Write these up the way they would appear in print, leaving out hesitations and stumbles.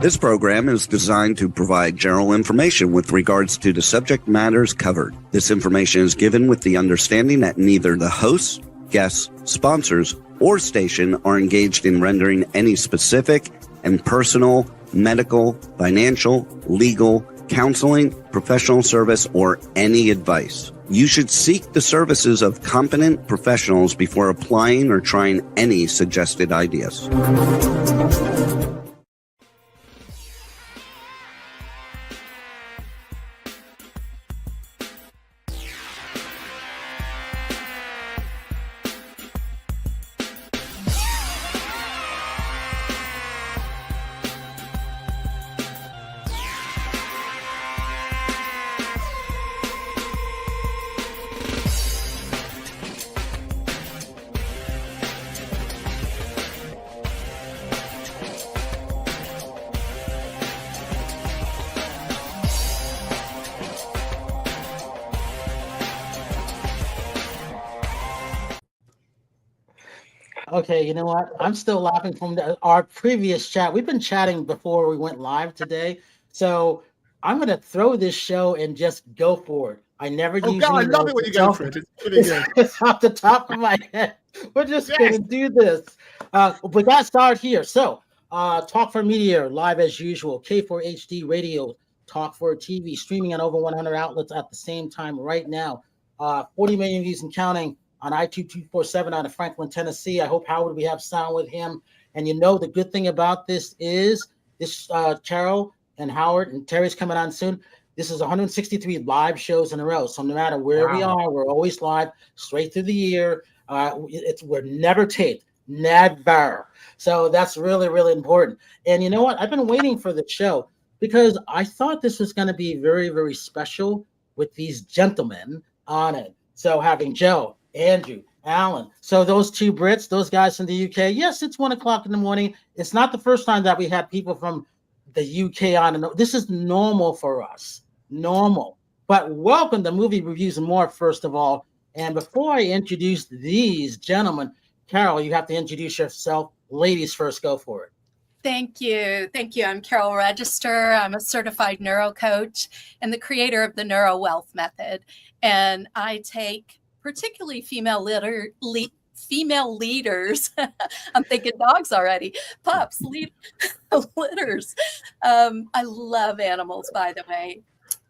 This program is designed to provide general information with regards to the subject matters covered. This information is given with the understanding that neither the hosts, guests, sponsors, or station are engaged in rendering any specific and personal, medical, financial, legal, counseling, professional service, or any advice. You should seek the services of competent professionals before applying or trying any suggested ideas. Okay, you know what? I'm still laughing from our previous chat. We've been chatting before we went live today. So I'm going to throw this show and just go for it. I never usually God, I love it when you go for it. It's pretty good. It's off the top of my head. We're just going to do this. We got to start here. So Talk for Media, live as usual. K4HD Radio, Talk for TV, streaming on over 100 outlets at the same time right now. 40 million views and counting on iTunes 247 out of Franklin, Tennessee. I hope Howard, we have sound with him. And you know, the good thing about this is this Carol and Howard and Terry's coming on soon. This is 163 live shows in a row. So no matter where we are, we're always live straight through the year. We're never taped, never. So that's really, really important. And you know what? I've been waiting for the show because I thought this was going to be very, very special with these gentlemen on it. So having Joe, Andrew, Allan. So those two Brits, those guys from the UK. Yes, it's 1 o'clock in the morning. It's not the first time that we had people from the UK on. And this is normal for us. Normal. But welcome to Movie Reviews and More, first of all. And before I introduce these gentlemen, Carol, you have to introduce yourself. Ladies first, go for it. Thank you. Thank you. I'm Carol Register. I'm a certified neuro coach and the creator of the Neuro Wealth Method. And I take particularly female leaders. I'm thinking dogs already. Pups, litters. I love animals, by the way.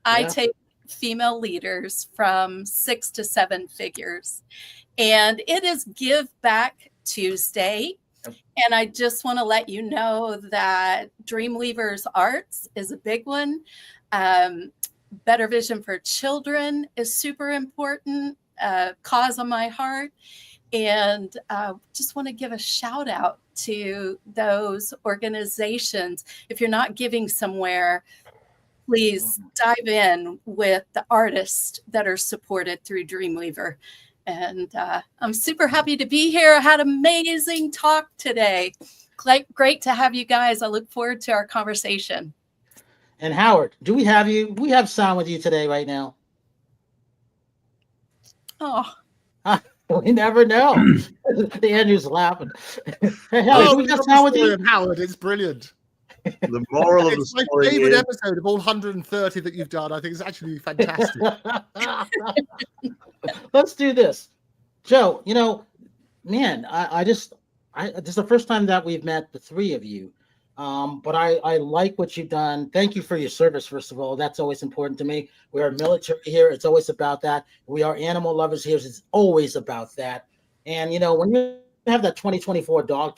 I take female leaders from 6 to 7 figures. And it is Give Back Tuesday. And I just want to let you know that Dreamweavers Arts is a big one. Better Vision for Children is super important. Cause on my heart, and just want to give a shout out to those organizations. If you're not giving somewhere, please dive in with the artists that are supported through Dreamweaver. And I'm super happy to be here. I had an amazing talk today. Great to have you guys. I look forward to our conversation. And Howard, do we have you? We have sound with you today right now. Oh, we never know. The Andrew's laughing. Hey, Howard, we got sound with you? Howard, it's brilliant. The moral of the story my favorite episode of all 130 that you've done. I think it's actually fantastic. Let's do this, Joe. You know, man, this is the first time that we've met, the three of you. But I like what you've done. Thank you for your service, first of all. That's always important to me. We are military here. It's always about that. We are animal lovers here. It's always about that. And, you know, when you have that 2024 Dog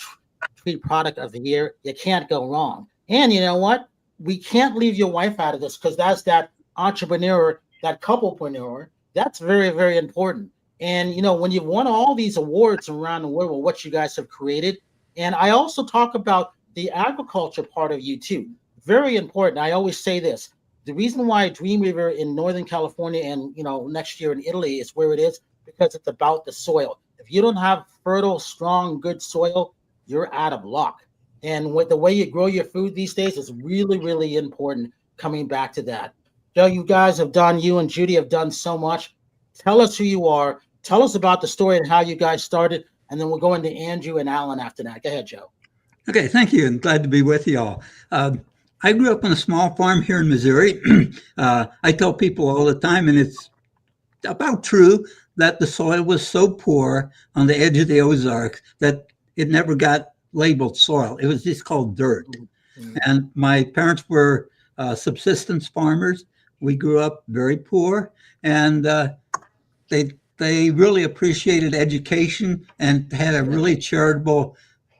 Treat Product of the Year, you can't go wrong. And you know what? We can't leave your wife out of this because that's that entrepreneur, that couplepreneur. That's very, very important. And, you know, when you've won all these awards around the world, what you guys have created. And I also talk about the agriculture part of you too. Very important. I always say this. The reason why Dreamweaver in Northern California and, you know, next year in Italy is where it is because it's about the soil. If you don't have fertile, strong, good soil, you're out of luck. And with the way you grow your food these days is really, really important coming back to that. Joe, you guys have done, you and Judy have done so much. Tell us who you are. Tell us about the story and how you guys started. And then we'll go into Andrew and Allan after that. Go ahead, Joe. Okay, thank you, and glad to be with y'all. I grew up on a small farm here in Missouri. I tell people all the time, and it's about true, that the soil was so poor on the edge of the Ozarks that it never got labeled soil. It was just called dirt. And my parents were subsistence farmers. We grew up very poor, and they really appreciated education and had a really charitable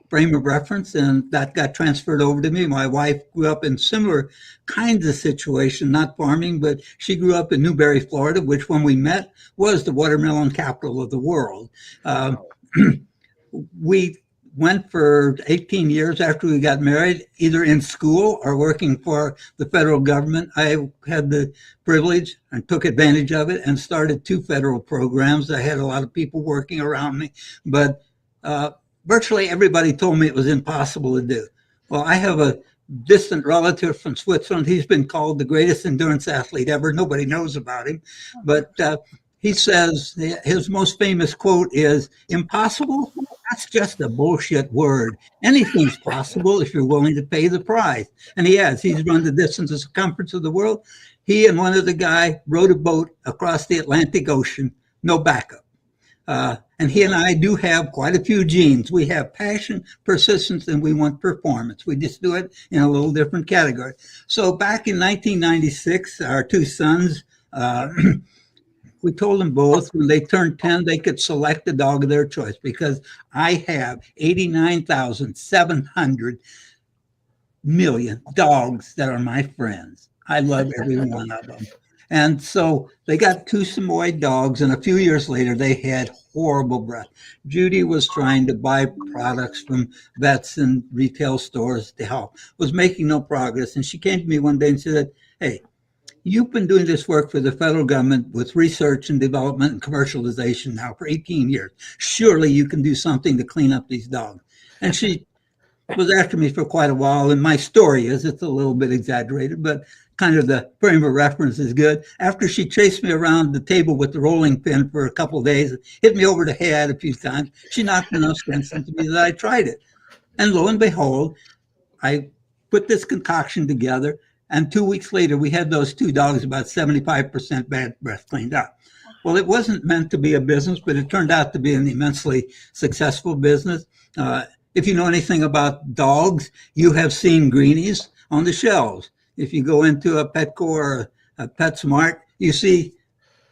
frame of reference, and that got transferred over to me. My wife grew up in similar kinds of situation, not farming, but she grew up in Newberry, Florida, which when we met was the watermelon capital of the world. We went for 18 years after we got married, either in school or working for the federal government. I had the privilege and took advantage of it and started 2 federal programs. I had a lot of people working around me, but virtually everybody told me it was impossible to do. Well, I have a distant relative from Switzerland. He's been called the greatest endurance athlete ever. Nobody knows about him, but he says his most famous quote is, "Impossible? That's just a bullshit word. Anything's possible if you're willing to pay the price." And he has. He's run the distance and circumference of the world. He and one other guy rowed a boat across the Atlantic Ocean, no backup. And he and I do have quite a few genes. We have passion, persistence, and we want performance. We just do it in a little different category. So back in 1996, our 2 sons, we told them both when they turned 10, they could select a dog of their choice, because I have 89,700 million dogs that are my friends. I love every one of them. And so they got 2 Samoyed dogs, and a few years later, they had horrible breath. Judy was trying to buy products from vets and retail stores to help, was making no progress. And she came to me one day and said, "Hey, you've been doing this work for the federal government with research and development and commercialization now for 18 years. Surely you can do something to clean up these dogs." And she was after me for quite a while. And my story is, it's a little bit exaggerated, but kind of the frame of reference is good. After she chased me around the table with the rolling pin for a couple of days, hit me over the head a few times, she knocked enough sense into me that I tried it. And lo and behold, I put this concoction together. And 2 weeks later, we had those 2 dogs about 75% bad breath cleaned up. Well, it wasn't meant to be a business, but it turned out to be an immensely successful business. If you know anything about dogs, you have seen greenies on the shelves. If you go into a Petco or a PetSmart, you see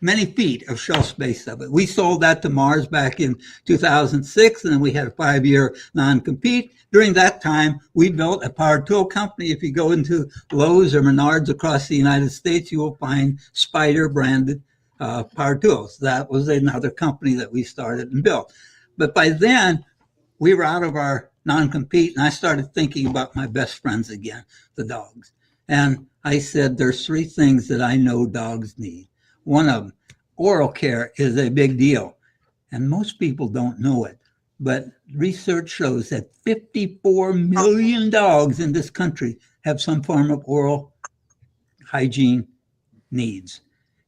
many feet of shelf space of it. We sold that to Mars back in 2006, and we had a 5-year non-compete. During that time, we built a power tool company. If you go into Lowe's or Menards across the United States, you will find Spyder branded power tools. That was another company that we started and built. But by then, we were out of our non-compete, and I started thinking about my best friends again, the dogs. And I said, there's 3 things that I know dogs need. One of them, oral care, is a big deal. And most people don't know it. But research shows that 54 million dogs in this country have some form of oral hygiene needs.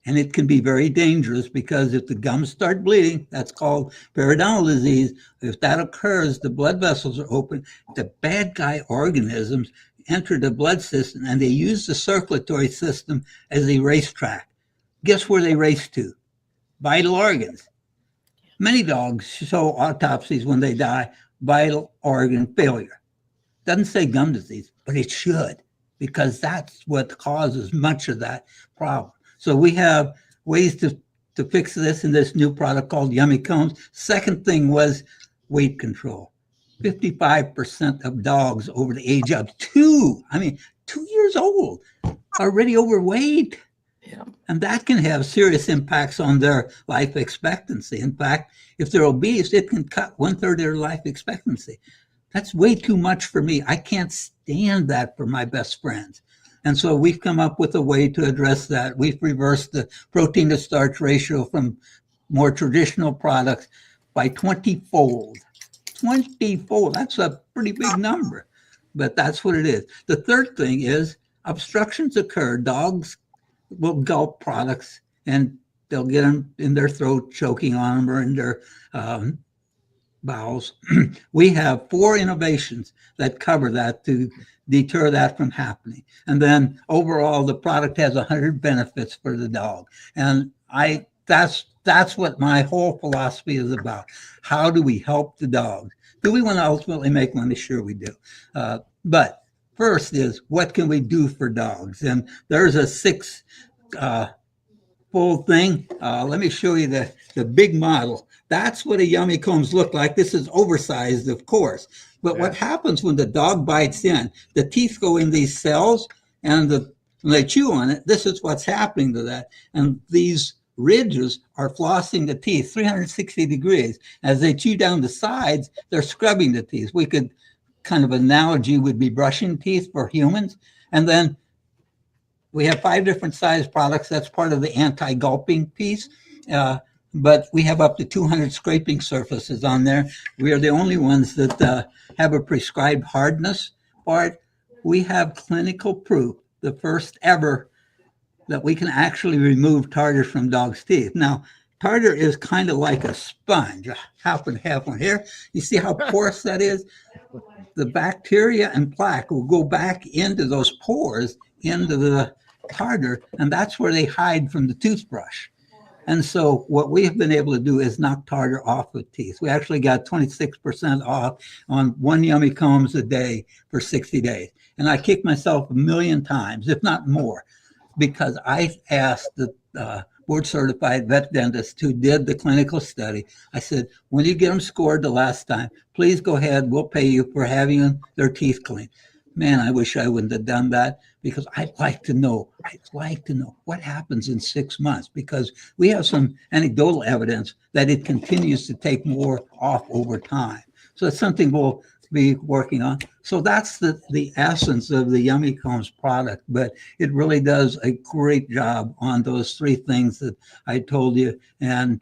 And it can be very dangerous, because if the gums start bleeding, that's called periodontal disease. If that occurs, the blood vessels are open. The bad guy organisms enter the blood system, and they use the circulatory system as a racetrack. Guess where they race to? Vital organs. Many dogs show autopsies when they die, vital organ failure. Doesn't say gum disease, but it should, because that's what causes much of that problem. So we have ways to fix this in this new product called Yummy Combs. Second thing was weight control. 55% of dogs over the age of 2 years old, are already overweight. Yeah. And that can have serious impacts on their life expectancy. In fact, if they're obese, it can cut 1/3 of their life expectancy. That's way too much for me. I can't stand that for my best friends. And so we've come up with a way to address that. We've reversed the protein to starch ratio from more traditional products by 20-fold. 20-fold. That's a pretty big number, but that's what it is. The third thing is obstructions occur. Dogs will gulp products, and they'll get them in their throat, choking on them, or in their bowels. We have 4 innovations that cover that to deter that from happening. And then overall, the product has 100 benefits for the dog. And that's what my whole philosophy is about. How do we help the dogs? Do we want to ultimately make money? Sure we do. But first is, what can we do for dogs? And there's a 6 full thing. Let me show you the big model. That's what a Yummy Combs look like. This is oversized, of course. But what happens when the dog bites in, the teeth go in these cells, and when they chew on it, this is what's happening to that. And these ridges are flossing the teeth 360 degrees. As they chew down the sides, they're scrubbing the teeth. We could kind of analogy would be brushing teeth for humans. And then we have 5 different size products. That's part of the anti-gulping piece. But we have up to 200 scraping surfaces on there. We are the only ones that have a prescribed hardness part. We have clinical proof, the first ever, that we can actually remove tartar from dogs' teeth. Now, tartar is kind of like a sponge, half and half on here. You see how porous that is? The bacteria and plaque will go back into those pores, into the tartar, and that's where they hide from the toothbrush. And so what we have been able to do is knock tartar off of teeth. We actually got 26% off on 1 Yummy Combs a day for 60 days. And I kicked myself 1,000,000 times, if not more, because I asked the board-certified vet dentist who did the clinical study, I said, when you get them scored the last time, please go ahead, we'll pay you for having their teeth cleaned. Man, I wish I wouldn't have done that, because I'd like to know what happens in 6 months, because we have some anecdotal evidence that it continues to take more off over time. So it's something we'll be working on. So that's the essence of the Yummy Combs product, but it really does a great job on those 3 things that I told you. And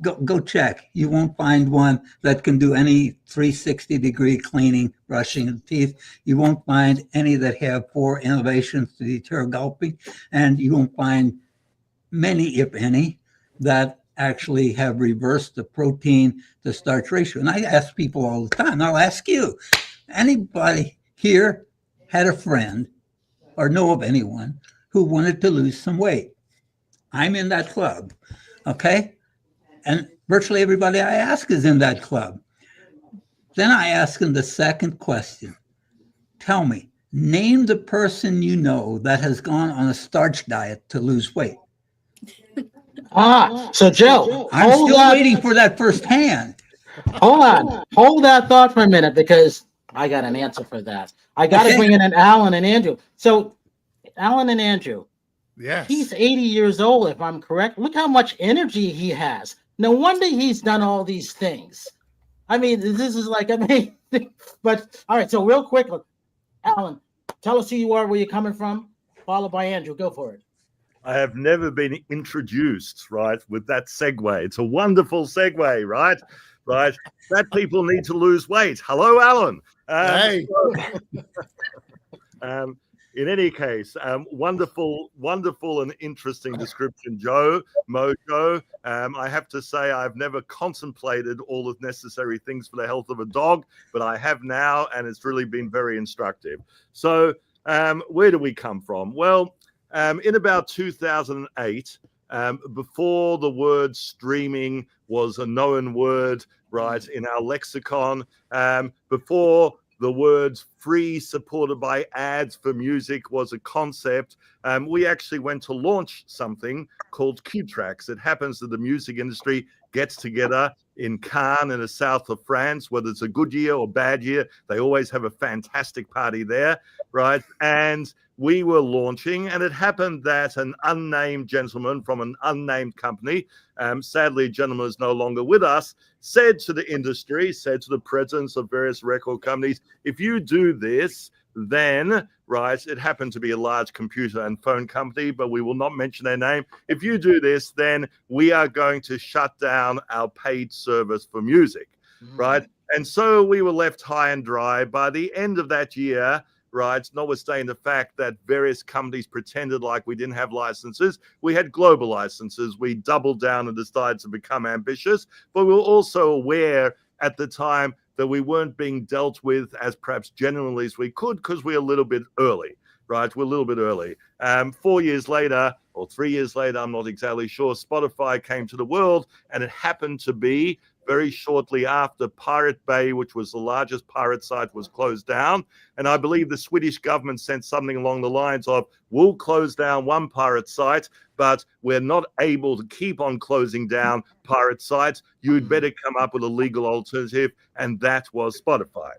go check. You won't find one that can do any 360-degree cleaning, brushing of teeth. You won't find any that have 4 innovations to deter gulping, and you won't find many, if any, that actually have reversed the protein to starch ratio. And I ask people all the time, I'll ask you, anybody here had a friend or know of anyone who wanted to lose some weight? I'm in that club, okay? And virtually everybody I ask is in that club. Then I ask them the second question. Tell me, name the person you know that has gone on a starch diet to lose weight. So Joe, I'm still waiting for that first hand. Hold on. Hold that thought for a minute, because I got an answer for that. I got to bring in Allan and Andrew. So Allan and Andrew, Yes. He's 80 years old, if I'm correct. Look how much energy he has. No wonder he's done all these things. I mean, this is like amazing. But all right, so real quick, Allan, tell us who you are, where you're coming from, followed by Andrew. Go for it. I have never been introduced, right, with that segue. It's a wonderful segue, right? Right. That people need to lose weight. Hello, Allan. Hey. In any case, wonderful and interesting description, Joe, Mojo. I have to say I've never contemplated all the necessary things for the health of a dog, but I have now, and it's really been very instructive. So where do we come from? Well, in about 2008, before the word streaming was a known word, right, in our lexicon, before the words free supported by ads for music was a concept, we actually went to launch something called Q-Tracks. It happens that the music industry gets together in Cannes in the south of France, whether it's a good year or bad year, they always have a fantastic party there, right? And we were launching, and it happened that an unnamed gentleman from an unnamed company, sadly, a gentleman is no longer with us, said to the industry, said to the presidents of various record companies, if you do this, then, right, it happened to be a large computer and phone company, but we will not mention their name. If you do this, then we are going to shut down our paid service for music, right? And so we were left high and dry. By the end of that year, right, notwithstanding the fact that various companies pretended like we didn't have licenses, we had global licenses. We doubled down and decided to become ambitious, but we were also aware at the time that we weren't being dealt with as perhaps genuinely as we could because we're a little bit early, right? We're a little bit early. 4 years later, or 3 years later, I'm not exactly sure, Spotify came to the world, and it happened to be very shortly after Pirate Bay, which was the largest pirate site, was closed down. And I believe the Swedish government sent something along the lines of, we'll close down one pirate site, but we're not able to keep on closing down pirate sites. You'd better come up with a legal alternative. And that was Spotify.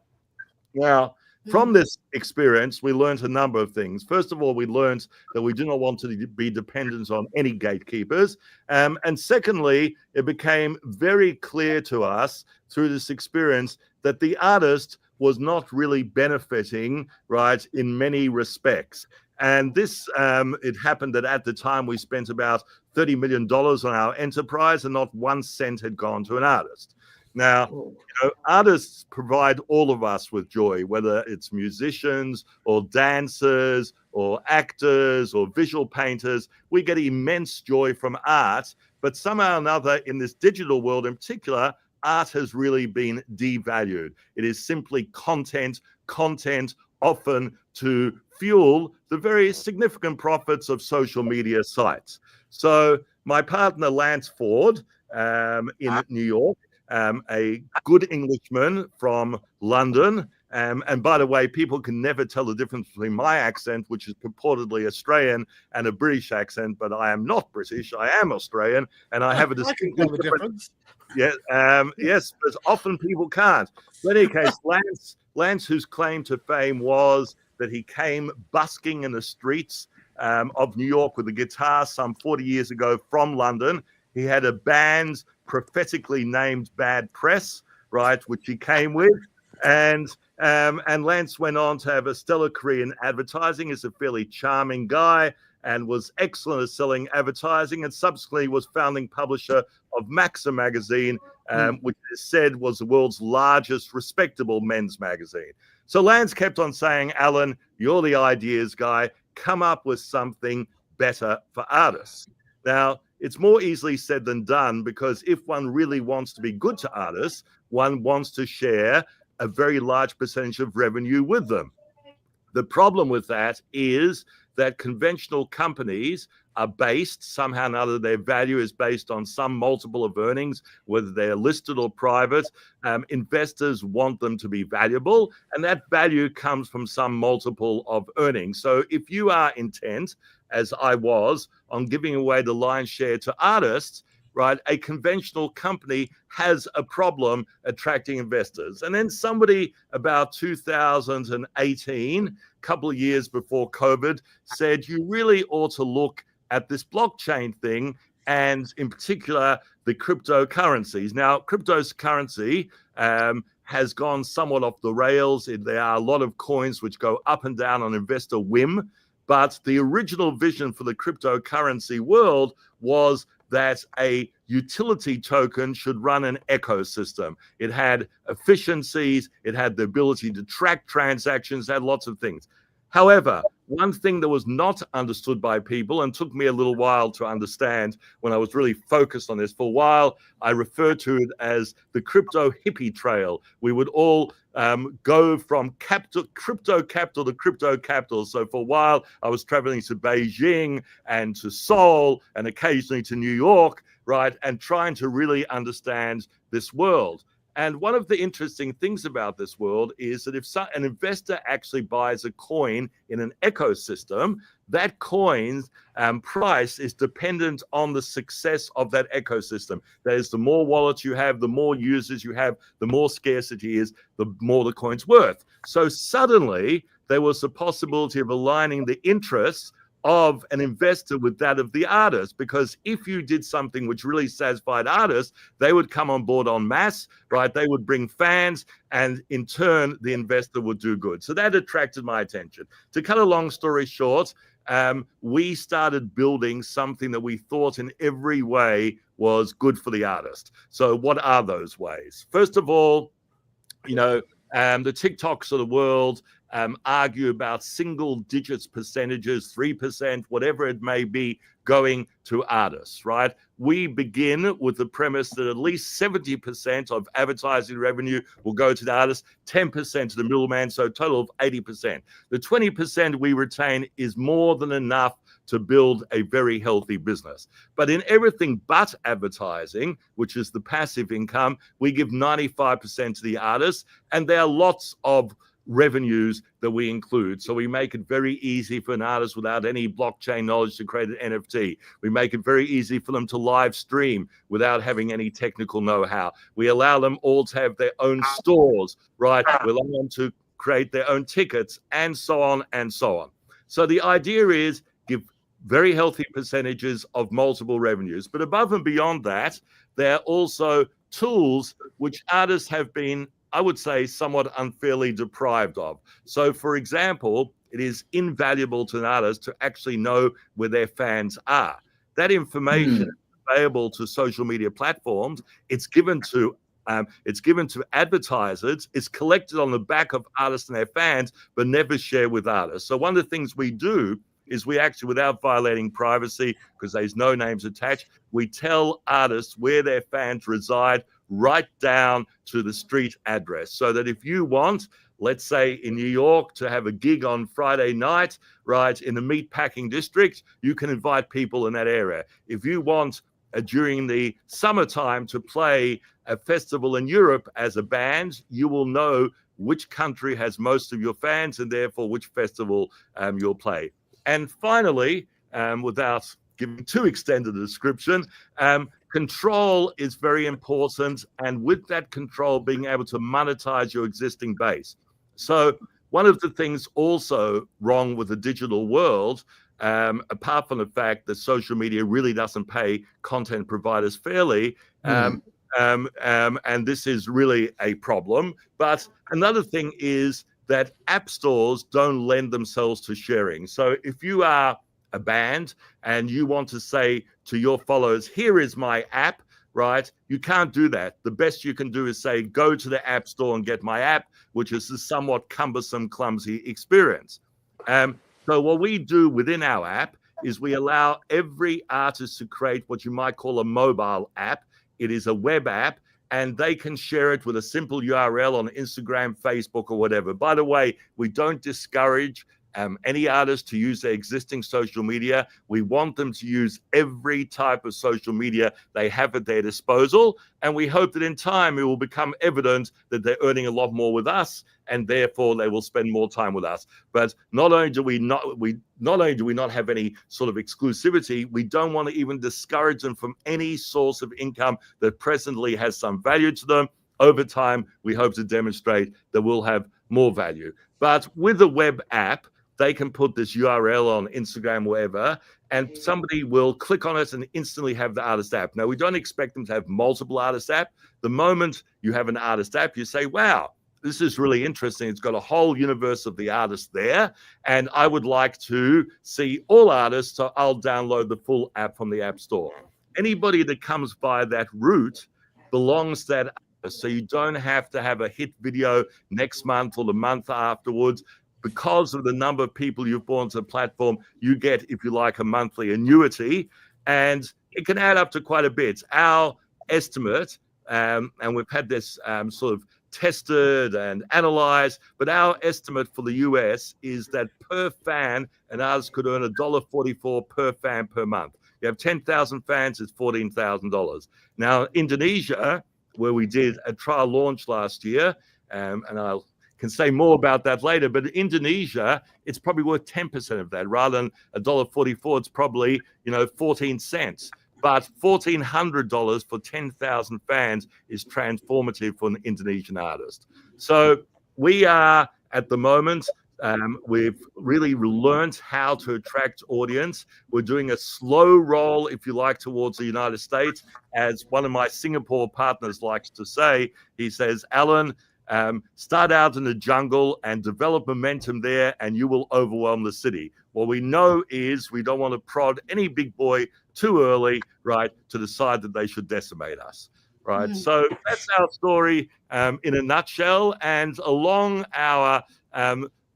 Now, from this experience, we learned a number of things. First of all, we learned that we do not want to be dependent on any gatekeepers. And secondly, it became very clear to us through this experience that the artist was not really benefiting, right, in many respects. And this, it happened that at the time we spent about $30 million on our enterprise and not 1 cent had gone to an artist. Now, artists provide all of us with joy, whether it's musicians or dancers or actors or visual painters. We get immense joy from art, but somehow or another in this digital world in particular, art has really been devalued. It is simply content often to fuel the very significant profits of social media sites. So my partner, Lance Ford, in New York, a good Englishman from London. And by the way, people can never tell the difference between my accent, which is purportedly Australian, and a British accent, but I am not British. I am Australian, and I have a distinct difference. Yeah, yes, but often people can't. But in any case, Lance, whose claim to fame was that he came busking in the streets of New York with a guitar some 40 years ago from London. He had a band prophetically named Bad Press, right, which he came with. And Lance went on to have a stellar career in advertising. He's a fairly charming guy and was excellent at selling advertising, and subsequently was founding publisher of Maxim magazine, which is said was the world's largest respectable men's magazine. So Lance kept on saying, Allan, you're the ideas guy. Come up with something better for artists. Now, it's more easily said than done, because if one really wants to be good to artists, one wants to share a very large percentage of revenue with them. The problem with that is that conventional companies are based somehow or another, their value is based on some multiple of earnings, whether they're listed or private. Investors want them to be valuable, and that value comes from some multiple of earnings. So if you are intent, as I was, on giving away the lion's share to artists, right, a conventional company has a problem attracting investors. And then somebody about 2018, a couple of years before COVID, said you really ought to look at this blockchain thing, and in particular, the cryptocurrencies. Now, cryptocurrency has gone somewhat off the rails. There are a lot of coins which go up and down on investor whim, but the original vision for the cryptocurrency world was that a utility token should run an ecosystem. It had efficiencies, it had the ability to track transactions, it had lots of things. However, one thing that was not understood by people, and took me a little while to understand when I was really focused on this, for a while, I referred to it as the crypto hippie trail. We would all go from crypto capital to crypto capital. So for a while, I was traveling to Beijing and to Seoul and occasionally to New York, right, and trying to really understand this world. And one of the interesting things about this world is that if an investor actually buys a coin in an ecosystem, that coin's price is dependent on the success of that ecosystem. That is, the more wallets you have, the more users you have, the more scarcity is, the more the coin's worth. So suddenly there was the possibility of aligning the interests of an investor with that of the artist, because if you did something which really satisfied artists, they would come on board en masse, right? They would bring fans, and in turn, the investor would do good. So that attracted my attention. To cut a long story short, we started building something that we thought in every way was good for the artist. So what are those ways? First of all, the TikToks of the world argue about single digits percentages, 3%, whatever it may be, going to artists, right? We begin with the premise that at least 70% of advertising revenue will go to the artist, 10% to the middleman, so a total of 80%. The 20% we retain is more than enough to build a very healthy business. But in everything but advertising, which is the passive income, we give 95% to the artist, and there are lots of revenues that we include. So we make it very easy for an artist without any blockchain knowledge to create an NFT. We make it very easy for them to live stream without having any technical know-how. We allow them all to have their own stores, right? We allow them to create their own tickets, and so on and so on. So the idea is give very healthy percentages of multiple revenues. But above and beyond that, there are also tools which artists have been, I would say, somewhat unfairly deprived of. So, for example, it is invaluable to an artist to actually know where their fans are. That information is available to social media platforms. It's given to advertisers. It's collected on the back of artists and their fans, but never shared with artists. So one of the things we do is we actually, without violating privacy, because there's no names attached, we tell artists where their fans reside, right down to the street address, so that if you want, let's say in New York, to have a gig on Friday night, right, in the meatpacking district, you can invite people in that area. If you want during the summertime to play a festival in Europe as a band, you will know which country has most of your fans and therefore which festival you'll play. And finally, without giving too extended a description, control is very important, and with that control, being able to monetize your existing base. So one of the things also wrong with the digital world, apart from the fact that social media really doesn't pay content providers fairly, and this is really a problem. But another thing is that app stores don't lend themselves to sharing. So if you are a band and you want to say to your followers, here is my app, right? You can't do that. The best you can do is say, go to the app store and get my app, which is a somewhat cumbersome, clumsy experience. So what we do within our app is we allow every artist to create what you might call a mobile app. It is a web app, and they can share it with a simple URL on Instagram, Facebook, or whatever. By the way, we don't discourage any artist to use their existing social media. We want them to use every type of social media they have at their disposal. And we hope that in time it will become evident that they're earning a lot more with us, and therefore they will spend more time with us. But not only do we not have any sort of exclusivity, we don't want to even discourage them from any source of income that presently has some value to them. Over time, we hope to demonstrate that we'll have more value. But with the web app, they can put this URL on Instagram, wherever, and somebody will click on it and instantly have the artist app. Now, we don't expect them to have multiple artist app. The moment you have an artist app, you say, wow, this is really interesting. It's got a whole universe of the artists there, and I would like to see all artists, so I'll download the full app from the App Store. Anybody that comes by that route belongs to that artist, so you don't have to have a hit video next month or the month afterwards. Because of the number of people you've brought to the platform, you get, if you like, a monthly annuity, and it can add up to quite a bit. Our estimate, and we've had this sort of tested and analyzed, but our estimate for the US is that per fan, an artist could earn $1.44 per fan per month. You have 10,000 fans, it's $14,000. Now, Indonesia, where we did a trial launch last year, and I'll can say more about that later, but in Indonesia, it's probably worth 10% of that. Rather than $1.44, it's probably 14 cents. But $1,400 for 10,000 fans is transformative for an Indonesian artist. So we are, at the moment, we've really learned how to attract audience. We're doing a slow roll, if you like, towards the United States. As one of my Singapore partners likes to say, he says, Allan, start out in the jungle and develop momentum there, and you will overwhelm the city. What we know is we don't want to prod any big boy too early, right, to decide that they should decimate us, right? So that's our story in a nutshell. And along our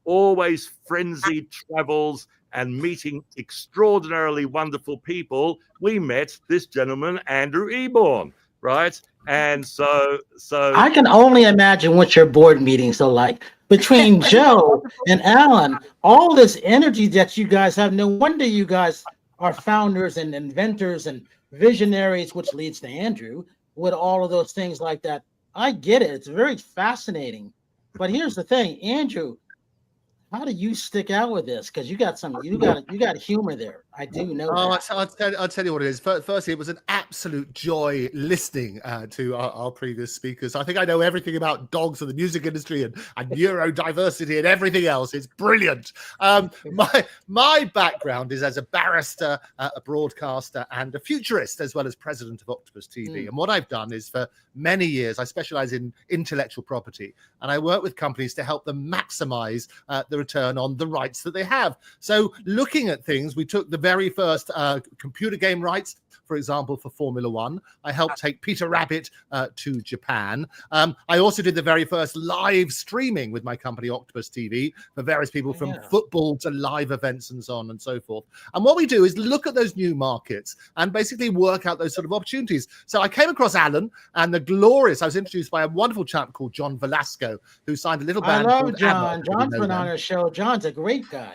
always frenzied travels and meeting extraordinarily wonderful people, we met this gentleman, Andrew Eborn, right? And so I can only imagine what your board meetings are like between Joe and Allan. All this energy that you guys have. No wonder you guys are founders and inventors and visionaries, which leads to Andrew with all of those things like that. I get it. It's very fascinating. But here's the thing, Andrew, how do you stick out with this? Because you got humor there. I do know. Oh, I'll tell you what it is. Firstly, it was an absolute joy listening to our previous speakers. I think I know everything about dogs and the music industry and neurodiversity and everything else. It's brilliant. My background is as a barrister, a broadcaster, and a futurist, as well as president of Octopus TV. And what I've done is for many years, I specialize in intellectual property, and I work with companies to help them maximize the return on the rights that they have. So looking at things, we took the very first computer game rights, for example, for Formula One. I helped take Peter Rabbit to Japan. I also did the very first live streaming with my company, Octopus TV, for various people from football to live events and so on and so forth. And what we do is look at those new markets and basically work out those sort of opportunities. So I came across Allan and I was introduced by a wonderful chap called John Velasco, who signed a little band. I love John. John's been on our show. John's a great guy.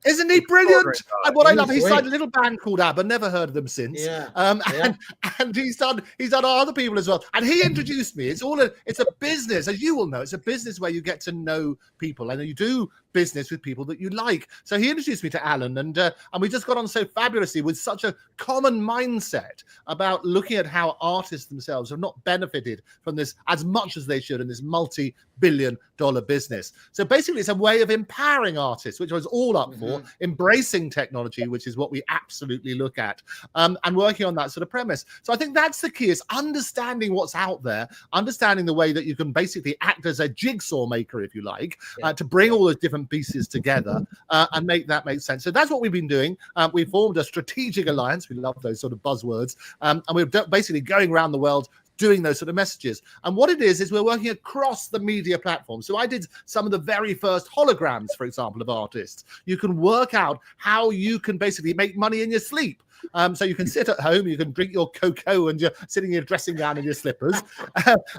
Isn't he brilliant? And what I love, he signed a little band called ABBA. Never heard of them since. And he's done other people as well. And he introduced me. It's a business, as you will know. It's a business where you get to know people and you do business with people that you like. So he introduced me to Allan, and we just got on so fabulously with such a common mindset about looking at how artists themselves have not benefited from this as much as they should in this multi-billion-dollar business. So basically, it's a way of empowering artists, which I was all up for, embracing technology, which is what we absolutely look at, and working on that sort of premise. So I think that's the key, is understanding what's out there, understanding the way that you can basically act as a jigsaw maker, if you like, to bring all those different pieces together and make that make sense. So that's what we've been doing. We formed a strategic alliance. We love those sort of buzzwords. And we're basically going around the world doing those sort of messages. And what it is we're working across the media platform. So I did some of the very first holograms, for example, of artists. You can work out how you can basically make money in your sleep. So you can sit at home, you can drink your cocoa and you're sitting in your dressing gown and your slippers,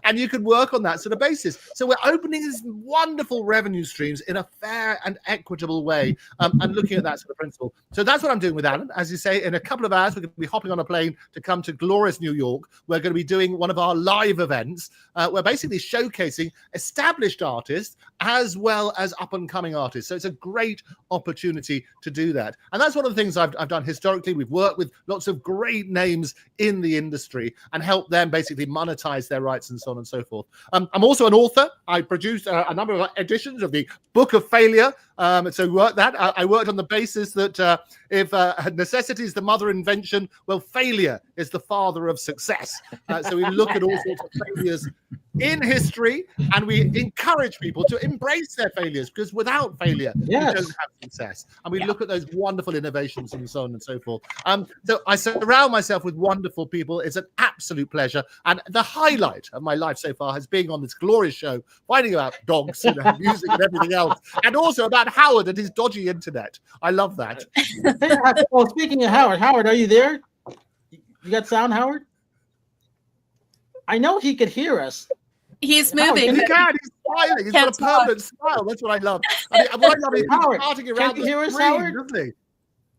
and you can work on that sort of basis. So we're opening these wonderful revenue streams in a fair and equitable way, and looking at that sort of principle. So that's what I'm doing with Allan. As you say, in a couple of hours, we're going to be hopping on a plane to come to glorious New York. We're going to be doing one of our live events. We're basically showcasing established artists as well as up-and-coming artists. So it's a great opportunity to do that. And that's one of the things I've done historically. We've worked with lots of great names in the industry and help them basically monetize their rights and so on and so forth. I'm also an author. I produced a number of editions of the Book of Failure. So I worked on the basis that if necessity is the mother of invention, well, failure is the father of success. So we look at all sorts of failures in history, and we encourage people to embrace their failures, because without failure, you don't have success. And we look at those wonderful innovations and so on and so forth. So I surround myself with wonderful people. It's an absolute pleasure. And the highlight of my life so far has been on this glorious show, finding out dogs and music and everything else, and also about Howard and his dodgy internet. I love that. Well, speaking of Howard, are you there? You got sound, Howard? I know he could hear us. He's moving. He can. He's smiling. He's got a permanent smile. That's what I love. What I love is Howard, darting around can you hear us, screen, Howard? doesn't he?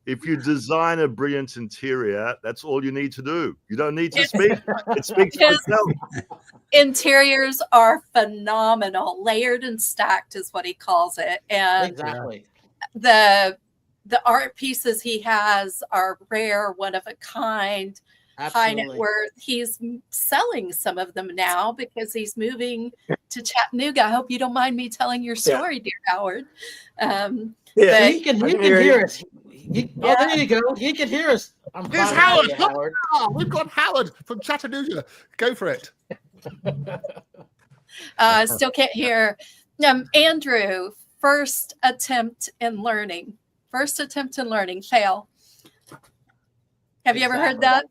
If you design a brilliant interior, that's all you need to do. You don't need to speak. It speaks for itself. Interiors are phenomenal. Layered and stacked is what he calls it. And Exactly. the art pieces he has are rare, one of a kind. High net worth. He's selling some of them now because he's moving to Chattanooga. I hope you don't mind me telling your story, dear Howard. He can hear us. Oh, there you go. He can hear us. Here's Howard. Howard. We've got Howard from Chattanooga. Go for it. Still can't hear. Andrew, first attempt in learning. Fail. Have you ever heard that?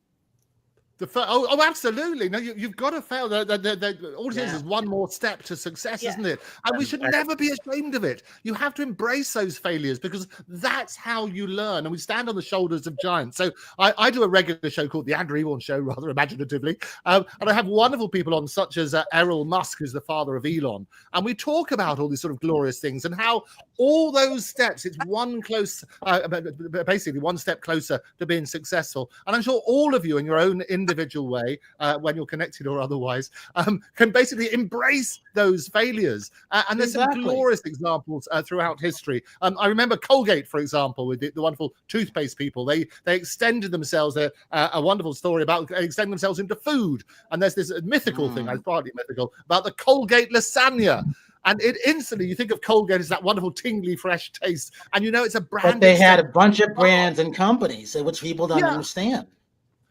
Absolutely. No, you've got to fail. All it is one more step to success, isn't it? And we should never be ashamed of it. You have to embrace those failures because that's how you learn. And we stand on the shoulders of giants. So I do a regular show called The Andrew Ewan Show, rather imaginatively. And I have wonderful people on, such as Errol Musk, who's the father of Elon. And we talk about all these sort of glorious things and how all those steps, it's basically one step closer to being successful. And I'm sure all of you in your own individual way, when you're connected or otherwise, can basically embrace those failures. And there's some glorious examples throughout history. I remember Colgate, for example, with the wonderful toothpaste people. They extended themselves, a wonderful story about extending themselves into food. And there's this mythical thing, partly mythical, about the Colgate lasagna. And it instantly, you think of Colgate as that wonderful, tingly, fresh taste. And you know it's a brand. But they had a bunch of brands and companies, which people don't understand.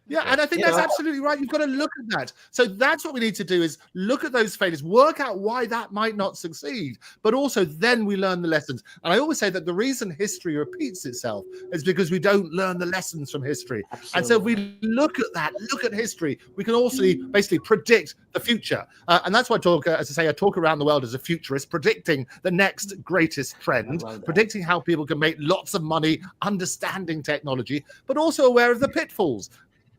Yeah, and I think that's absolutely right. You've got to look at that. So that's what we need to do, is look at those failures, work out why that might not succeed, but also then we learn the lessons. And I always say that the reason history repeats itself is because we don't learn the lessons from history. Absolutely. And so if we look at that, look at history, we can also basically predict the future. And that's why I talk, as I say, I talk around the world as a futurist, predicting the next greatest trend, predicting how people can make lots of money, understanding technology, but also aware of the pitfalls,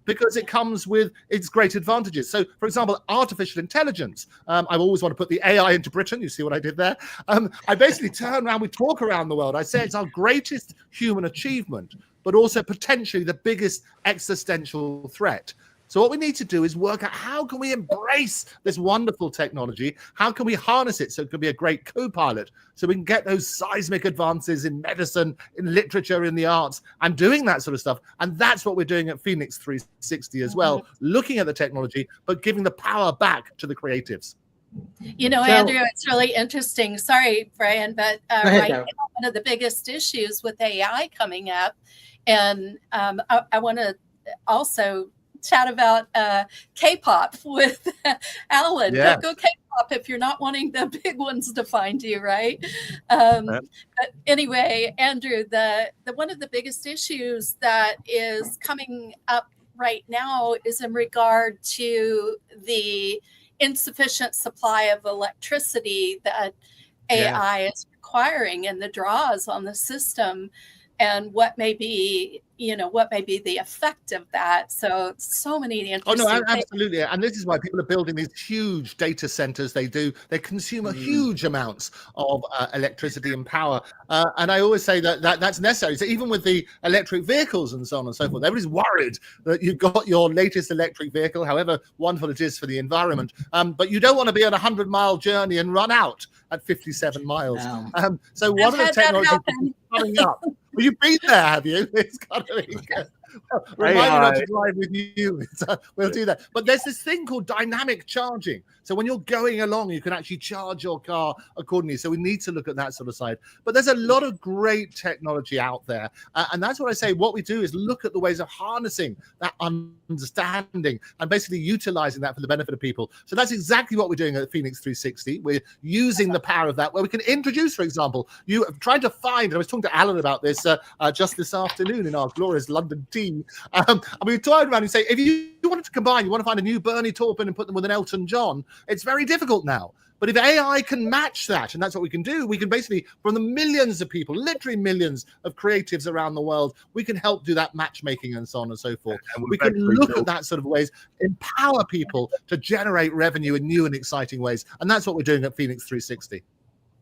because it comes with its great advantages. So, for example, artificial intelligence. I always want to put the AI into Britain. You see what I did there? I basically turn around, we talk around the world. I say it's our greatest human achievement, but also potentially the biggest existential threat. So what we need to do is work out, how can we embrace this wonderful technology? How can we harness it so it can be a great co-pilot, so we can get those seismic advances in medicine, in literature, in the arts, and doing that sort of stuff. And that's what we're doing at FENIX360 as well, looking at the technology, but giving the power back to the creatives. You know, Andrew, it's really interesting. Sorry, Brian, but right now, one of the biggest issues with AI coming up, and I want to also chat about K-pop with Allan. Yes. Go K-pop if you're not wanting the big ones to find you, right? But anyway, Andrew, the one of the biggest issues that is coming up right now is in regard to the insufficient supply of electricity that AI is requiring, and the draws on the system, and what may be, the effect of that. So many interesting things. Absolutely. And this is why people are building these huge data centers. They consume a huge amounts of electricity and power. And I always say that's necessary. So even with the electric vehicles and so on and so forth, everybody's worried that you've got your latest electric vehicle, however wonderful it is for the environment. But you don't want to be on a 100-mile journey and run out at 57 miles. No. So one of the technologies coming up. Well, you've been there, have you? It's got to be good. Remind me not to drive with you. We'll do that. But there's this thing called dynamic charging. So when you're going along, you can actually charge your car accordingly. So we need to look at that sort of side. But there's a lot of great technology out there. And that's what I say. What we do is look at the ways of harnessing that understanding and basically utilizing that for the benefit of people. So that's exactly what we're doing at FENIX360. We're using the power of that, where we can introduce, for example, you trying to find, and I was talking to Allan about this just this afternoon in our glorious London team. And we turned around and say, if you wanted to combine, you want to find a new Bernie Taupin and put them with an Elton John, it's very difficult now. But if AI can match that, and that's what we can do, we can basically, from the millions of people, literally millions of creatives around the world, we can help do that matchmaking and so on and so forth. And we can look at that sort of ways, empower people to generate revenue in new and exciting ways. And that's what we're doing at FENIX360.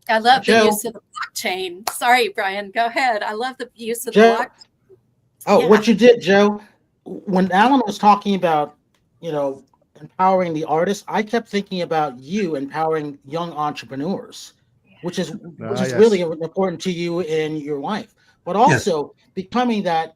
I love the use of the blockchain. Sorry, Brian, go ahead. I love the use of the blockchain. Oh, what you did, Joe, when Allan was talking about, empowering the artists, I kept thinking about you empowering young entrepreneurs, which is really important to you and your wife, but also becoming that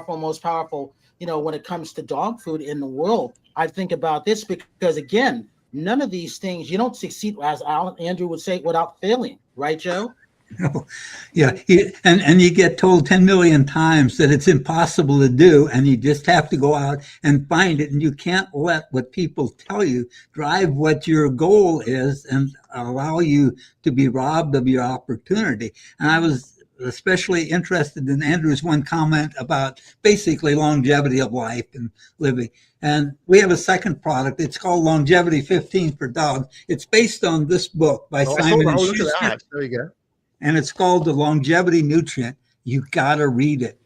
most powerful, when it comes to dog food in the world. I think about this because, again, none of these things, you don't succeed, as Andrew would say, without failing. Right, Joe? Oh, yeah, and you get told 10 million times that it's impossible to do, and you just have to go out and find it, and you can't let what people tell you drive what your goal is and allow you to be robbed of your opportunity. And I was especially interested in Andrew's one comment about basically longevity of life and living. And we have a second product. It's called Longevity 15 for Dogs. It's based on this book by Simon and Schuster. There you go. And it's called The Longevity Nutrient. You got to read it.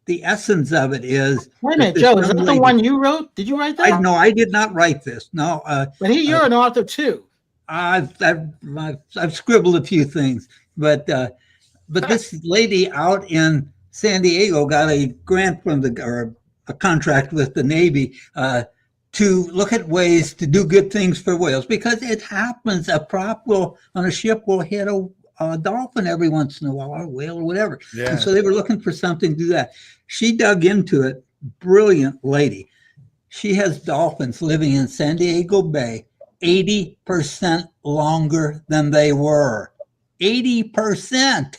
The essence of it is. Wait a minute, Joe, is that the one you wrote? Did you write that? No, I did not write this. No. But you're an author too. I've scribbled a few things, but this lady out in San Diego got a grant from or a contract with the Navy to look at ways to do good things for whales, because it happens. A prop on a ship will hit a dolphin every once in a while, or a whale or whatever. Yeah. And so they were looking for something to do that. She dug into it. Brilliant lady. She has dolphins living in San Diego Bay 80% longer than they were. 80%.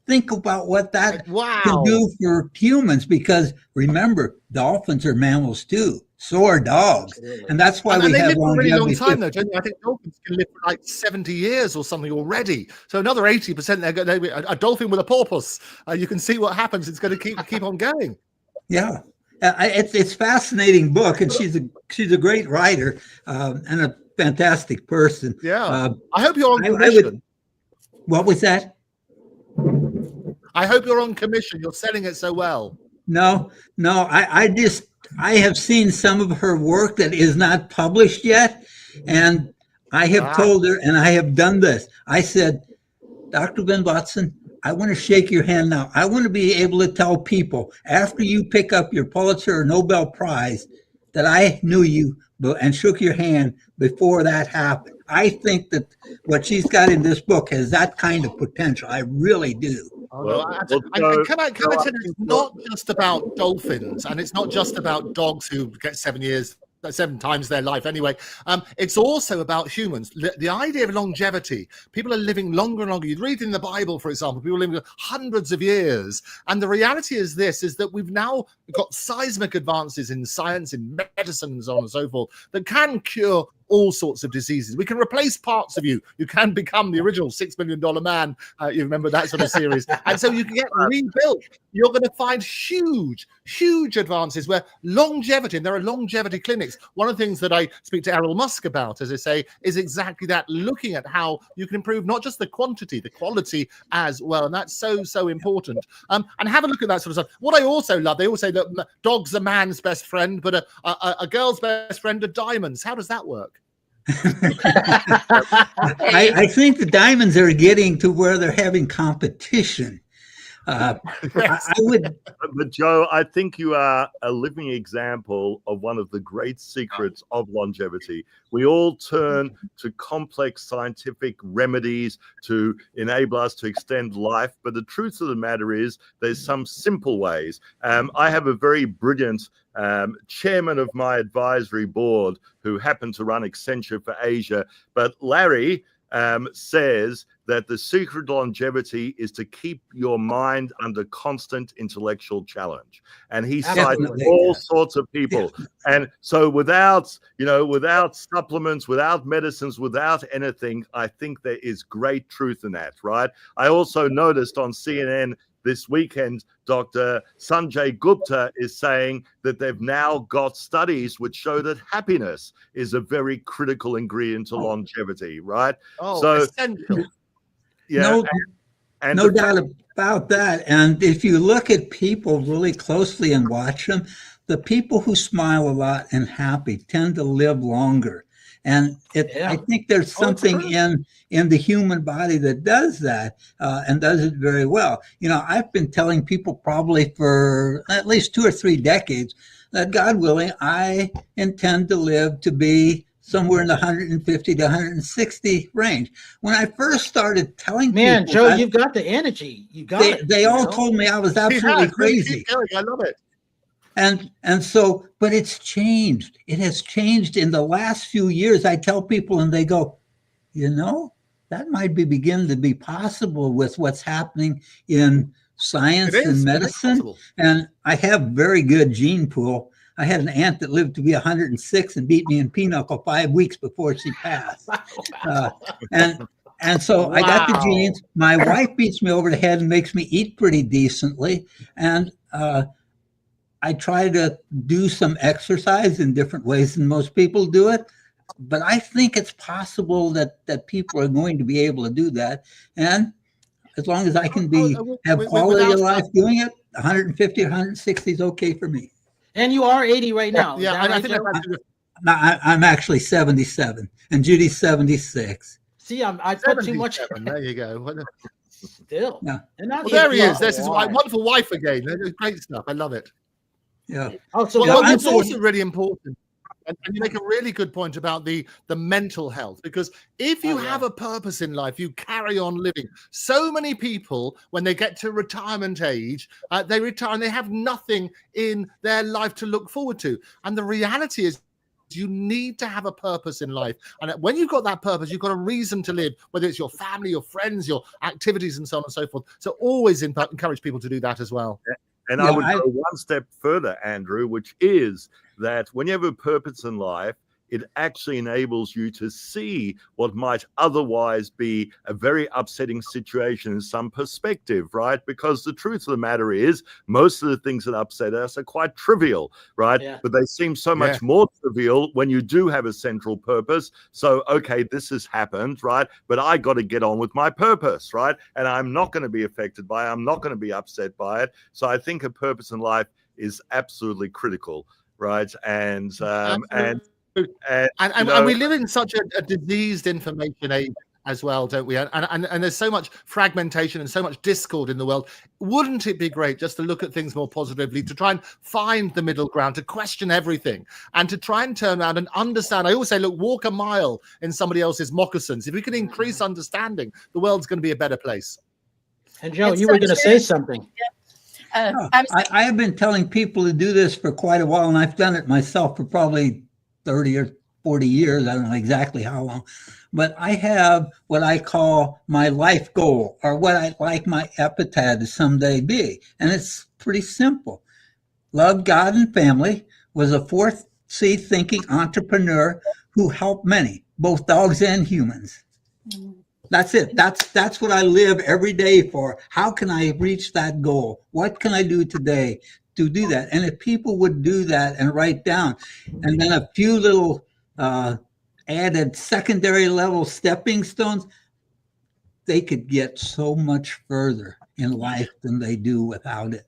Think about what that can do for humans, because remember, dolphins are mammals too. So are dogs. And that's why we have longevity. They live for a really long time, though, don't they? I think dolphins can live for like 70 years or something already. So another 80%, a dolphin with a porpoise. You can see what happens. It's going to keep on going. Yeah. It's a fascinating book, and she's a great writer and a fantastic person. Yeah. I hope you're on commission. What was that? I hope you're on commission. You're selling it so well. No. I have seen some of her work that is not published yet, and I have told her, and I have done this. I said, Dr. Ben Watson, I want to shake your hand now. I want to be able to tell people after you pick up your Pulitzer or Nobel Prize that I knew you and shook your hand before that happened. I think that what she's got in this book has that kind of potential. I really do. Can I tell you, it's not just about dolphins, and it's not just about dogs who get 7 times their life anyway. It's also about humans. The idea of longevity. People are living longer and longer. You read in the Bible, for example, people living hundreds of years. And the reality is that we've now got seismic advances in science, in medicine, and so on and so forth, that can cure all sorts of diseases. We can replace parts of you. You can become the original $6 Million Man. You remember that sort of series. And so you can get rebuilt. You're going to find huge advances where longevity, and there are longevity clinics. One of the things that I speak to Errol Musk about, as I say, is exactly that, looking at how you can improve not just the quantity, the quality as well. And that's so important. And have a look at that sort of stuff. What I also love, they always say that dog's a man's best friend, but a girl's best friend are diamonds. How does that work? I think the diamonds are getting to where they're having competition. I would, but Joe, I think you are a living example of one of the great secrets of longevity. We all turn to complex scientific remedies to enable us to extend life, but the truth of the matter is there's some simple ways. I have a very brilliant chairman of my advisory board who happened to run Accenture for Asia, but Larry says that the secret to longevity is to keep your mind under constant intellectual challenge. And he cites all sorts of people. And so without supplements, without medicines, without anything, I think there is great truth in that, right? I also noticed on CNN this weekend, Dr. Sanjay Gupta is saying that they've now got studies which show that happiness is a very critical ingredient to longevity, right? So essential. Yeah, no doubt about that. And if you look at people really closely and watch them, the people who smile a lot and happy tend to live longer. And I think there's something in the human body that does that and does it very well. I've been telling people probably for at least 2 or 3 decades that, God willing, I intend to live to be somewhere in the 150 to 160 range. When I first started telling people, Joe, you've got the energy. You got it. They all told me I was absolutely crazy. I love it. And so, but it's changed. It has changed in the last few years. I tell people and they go, that might be beginning to be possible with what's happening in science and medicine. And I have very good gene pool. I had an aunt that lived to be 106 and beat me in pinochle 5 weeks before she passed. And so I got the genes. My wife beats me over the head and makes me eat pretty decently. And I try to do some exercise in different ways than most people do it. But I think it's possible that people are going to be able to do that. And as long as I can have quality of life doing it, 150 or 160 is okay for me. And you are 80 right now. Yeah, right, I think I'm actually 77, and Judy's 76. See, I put too much. There you go. Still. Yeah. Well, there he is. There's his wonderful wife again. Great stuff. I love it. Yeah. Oh, so it's also really important. And you make a really good point about the mental health, because if you have a purpose in life, you carry on living. So many people, when they get to retirement age, they retire and they have nothing in their life to look forward to. And the reality is, you need to have a purpose in life. And when you've got that purpose, you've got a reason to live, whether it's your family, your friends, your activities, and so on and so forth. So always encourage people to do that as well. And I would go one step further, Andrew, which is that when you have a purpose in life, it actually enables you to see what might otherwise be a very upsetting situation in some perspective, right? Because the truth of the matter is, most of the things that upset us are quite trivial, right? Yeah. But they seem so much more trivial when you do have a central purpose. So, okay, this has happened, right? But I got to get on with my purpose, right? And I'm not going to be affected by it. I'm not going to be upset by it. So I think a purpose in life is absolutely critical, right? And we live in such a diseased information age as well, don't we? And there's so much fragmentation and so much discord in the world. Wouldn't it be great just to look at things more positively, to try and find the middle ground, to question everything, and to try and turn around and understand? I always say, look, walk a mile in somebody else's moccasins. If we can increase understanding, the world's going to be a better place. And Joe, you were going to say something. Yeah. I have been telling people to do this for quite a while, and I've done it myself for probably 30 or 40 years. I don't know exactly how long, but I have what I call my life goal, or what I like my epitaph to someday be. And it's pretty simple. Love God and family, was a 4th C thinking entrepreneur who helped many, both dogs and humans. That's it. That's what I live every day for. How can I reach that goal? What can I do today to do that? And if people would do that and write down, and then a few little added secondary level stepping stones, they could get so much further in life than they do without it.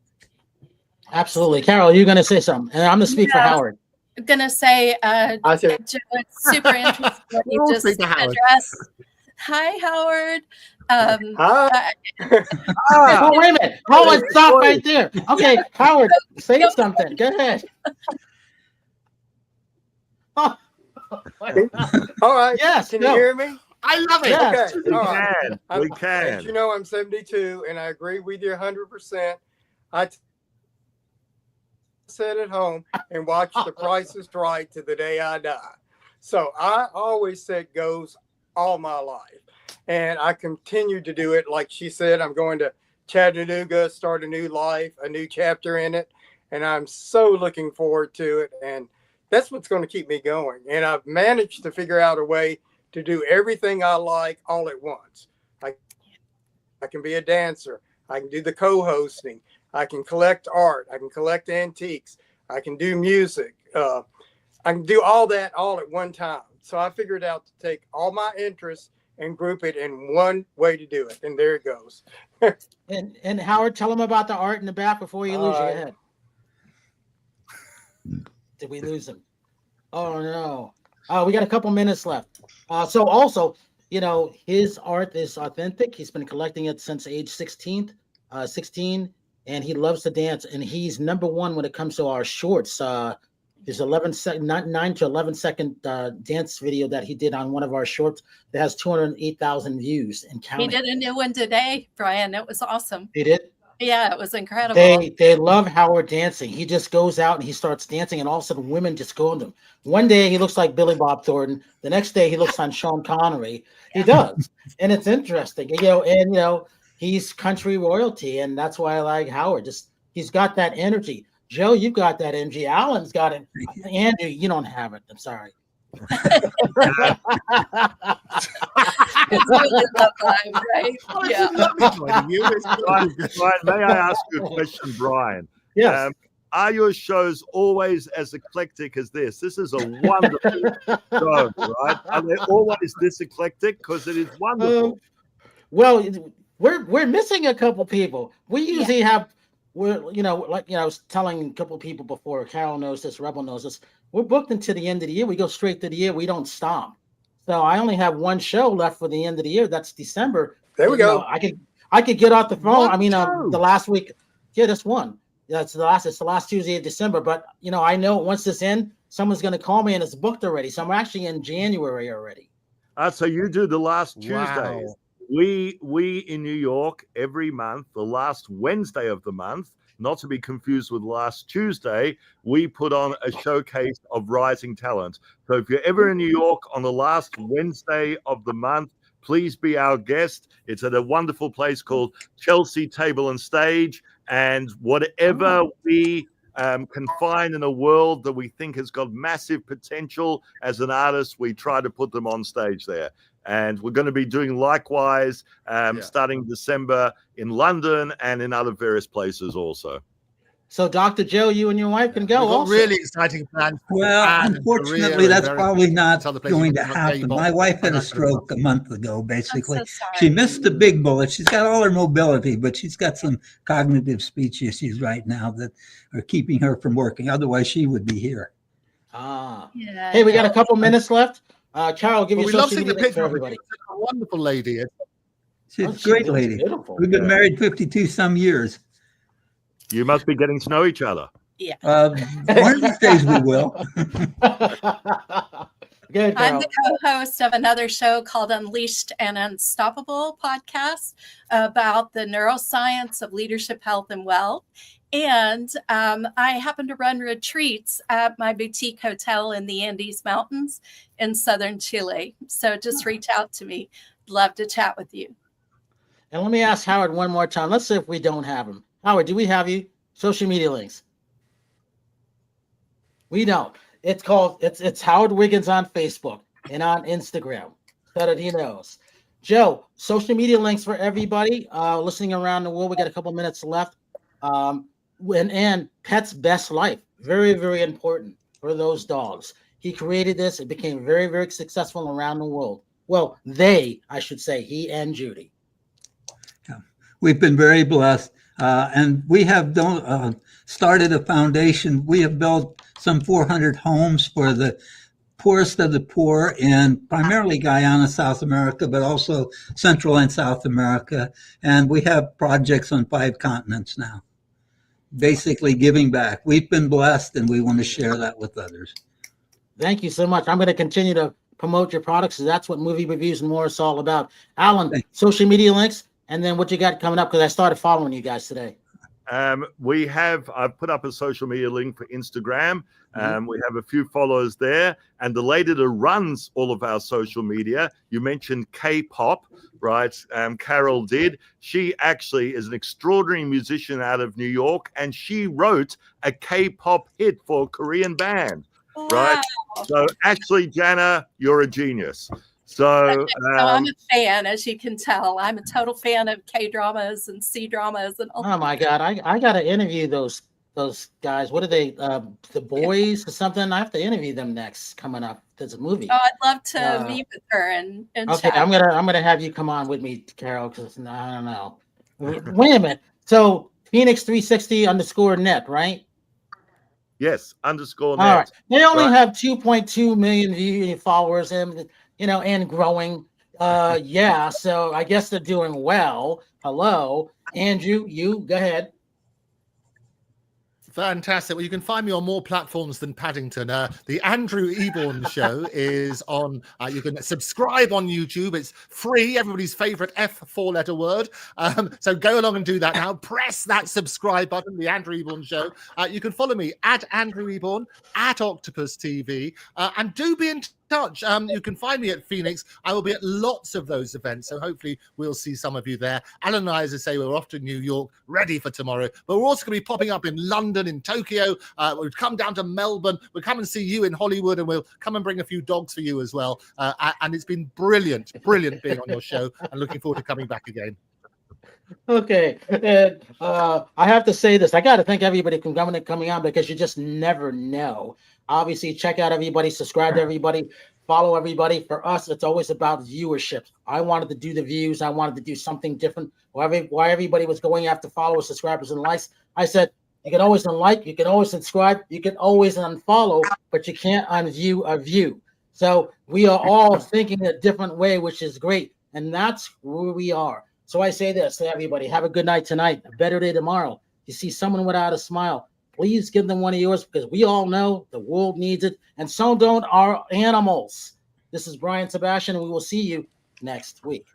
Absolutely. Carol, you're going to say something, and I'm going to speak for Howard. I'm going to say, Joe, it's super interesting what you just addressed. Hi, Howard. Oh, wait a minute. Howard, stop right there. Okay, Howard, say something. Go ahead. Oh. All right. Yes. Can you hear me? I love it. Yes. Okay. All right. We can. As you know, I'm 72, and I agree with you 100%. I sit at home and watch The Price is Right to the day I die. So I always set goals all my life, and I continue to do it. Like she said, I'm going to Chattanooga, start a new life, a new chapter in it, and I'm so looking forward to it. And that's what's going to keep me going. And I've managed to figure out a way to do everything I like all at once. I can be a dancer. I can do the co-hosting. I can collect art. I can collect antiques. I can do music. I can do all that all at one time. So I figured out to take all my interests and group it in one way to do it. And there it goes. and Howard, tell them about the art in the back before you lose your head. Did we lose him? Oh, no. We got a couple minutes left. So also, you know, his art is authentic. He's been collecting it since age 16, and he loves to dance. And he's #1 when it comes to our shorts. There's 9 to 11 second dance video that he did on one of our shorts that has 208,000 views and counting. He did a new one today, Brian. It was awesome. He did? Yeah, it was incredible. They love Howard dancing. He just goes out and he starts dancing, and all of a sudden women just go into him. One day he looks like Billy Bob Thornton. The next day he looks like Sean Connery. He does. And it's interesting. He's country royalty, and that's why I like Howard. He's got that energy. Joe, you've got that energy. Allan's got it. Andrew, you don't have it. I'm sorry. It's really love vibe, right? Oh, Yeah. it's lovely joining you. Brian, may I ask you a question, Brian? Yes. Are your shows always as eclectic as this? This is a wonderful show, right? Are they always this eclectic? Because it is wonderful. Well, we're missing a couple people. We usually have, I was telling a couple people before. Carol knows this, Rebel knows this. We're booked until the end of the year. We go straight through the year. We don't stop. So I only have one show left for the end of the year. That's December. There we go. I could get off the phone. One The last week. Yeah, just one. Yeah, it's the last Tuesday of December. But I know once this ends, someone's going to call me and it's booked already. So I'm actually in January already. So you do the last Tuesdays. Wow. We in New York every month, the last Wednesday of the month, not to be confused with last Tuesday, we put on a showcase of rising talent. So if you're ever in New York on the last Wednesday of the month, please be our guest. It's at a wonderful place called Chelsea Table and Stage. And whatever we can find in a world that we think has got massive potential as an artist, we try to put them on stage there. And we're going to be doing likewise starting December in London and in other various places also. So, Dr. Joe, you and your wife can go. We've got also. really exciting plans. Well, unfortunately, that's probably not going to happen. My wife had a stroke a month ago, basically. I'm so sorry. She missed the big bullet. She's got all her mobility, but she's got some cognitive speech issues right now that are keeping her from working. Otherwise, she would be here. Yeah. Hey, we got a couple minutes left. Carol, give Well, you we love social seeing the media picture for of her. everybody. She's a wonderful lady. She's Oh, a great lady. Beautiful. We've been married 52 some years. You must be getting to know each other. Yeah. One of these days we will. Good, I'm Carol. the co-host of another show called Unleashed and Unstoppable podcast about the neuroscience of leadership, health, and wealth. And I happen to run retreats at my boutique hotel in the Andes Mountains in southern Chile. So just reach out to me. Love to chat with you. And let me ask Howard one more time. Let's see if we don't have him. Howard, do we have you? Social media links. We don't. It's Howard Wiggins on Facebook and on Instagram. So that he knows. Joe, social media links for everybody listening around the world. We got a couple minutes left. And Pet's Best Life. Very, very important for those dogs. He created this. It became very, very successful around the world. Well, I should say, he and Judy. Yeah. We've been very blessed. And we have started a foundation. We have built some 400 homes for the poorest of the poor in primarily Guyana, South America, but also Central and South America. And we have projects on 5 continents now, basically giving back. We've been blessed, and we want to share that with others. Thank you so much. I'm going to continue to promote your products. So that's what Movie Reviews and More is all about. Allan, social media links, and then what you got coming up, because I started following you guys today. I've put up a social media link for Instagram. We have a few followers there. And the lady that runs all of our social media, you mentioned K-pop, right? Carol did. She actually is an extraordinary musician out of New York, and she wrote a K-pop hit for a Korean band, right? So actually, Jana, you're a genius. So I'm a fan, as you can tell. I'm a total fan of K-dramas and C-dramas and all. Oh my God, I got to interview those guys. What are they? The Boys or something? I have to interview them next coming up. There's a movie. Oh, I'd love to meet with her and okay, chat. I'm gonna have you come on with me, Carol, because I don't know. Wait a minute. So FENIX360 _net, right? Yes, _net. All right. They only have 2.2 million followers and growing. Yeah, so I guess they're doing well. Hello, Andrew, you go ahead. Fantastic. Well, you can find me on more platforms than Paddington. The Andrew Eborn Show is on. You can subscribe on YouTube. It's free. Everybody's favorite F 4-letter word. So go along and do that now. Press that subscribe button. The Andrew Eborn Show. You can follow me at Andrew Eborn, at Octopus TV, and do be in touch. You can find me at Phoenix. I will be at lots of those events, so hopefully we'll see some of you there. Allan and I, as I say, we're off to New York, ready for tomorrow. But we're also going to be popping up in London, in Tokyo. We'll come down to Melbourne. We'll come and see you in Hollywood, and we'll come and bring a few dogs for you as well. And it's been brilliant being on your show, and looking forward to coming back again. Okay, and I have to say this. I got to thank everybody for coming on, because you just never know. Obviously, check out everybody, subscribe to everybody, follow everybody. For us, it's always about viewership. I wanted to do the views. I wanted to do something different. Why everybody was going after followers, subscribers, and likes, I said, you can always unlike, you can always subscribe, you can always unfollow, but you can't unview a view. So we are all thinking a different way, which is great. And that's where we are. So I say this to everybody: have a good night tonight, a better day tomorrow. You see someone without a smile, please give them one of yours, because we all know the world needs it, and so don't our animals. This is Brian Sebastian, and we will see you next week.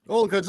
All good.